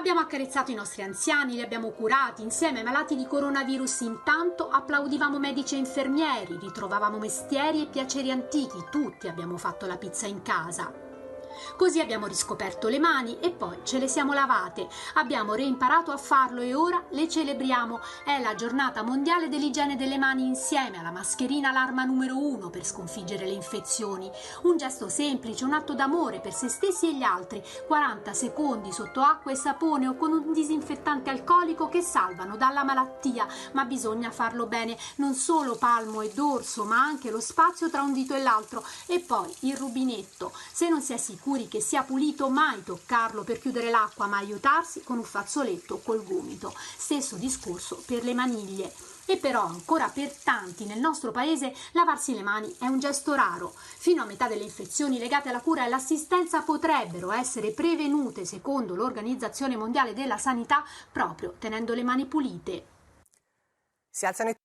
Abbiamo accarezzato i nostri anziani, li abbiamo curati, insieme ai malati di coronavirus intanto applaudivamo medici e infermieri, ritrovavamo mestieri e piaceri antichi, tutti abbiamo fatto la pizza in casa. Così abbiamo riscoperto le mani e poi ce le siamo lavate, abbiamo reimparato a farlo e ora le celebriamo. È la giornata mondiale dell'igiene delle mani insieme alla mascherina, l'arma numero 1 per sconfiggere le infezioni. Un gesto semplice, un atto d'amore per se stessi e gli altri, 40 secondi sotto acqua e sapone o con un disinfettante alcolico che salvano dalla malattia, ma bisogna farlo bene, non solo palmo e dorso, ma anche lo spazio tra un dito e l'altro. E poi il rubinetto, se non si è sicuri che sia pulito, mai toccarlo per chiudere l'acqua, ma aiutarsi con un fazzoletto o col gomito. Stesso discorso per le maniglie. E però ancora per tanti nel nostro paese lavarsi le mani è un gesto raro. Fino a metà delle infezioni legate alla cura e all'assistenza potrebbero essere prevenute, secondo l'Organizzazione Mondiale della Sanità, proprio tenendo le mani pulite. Si alzano i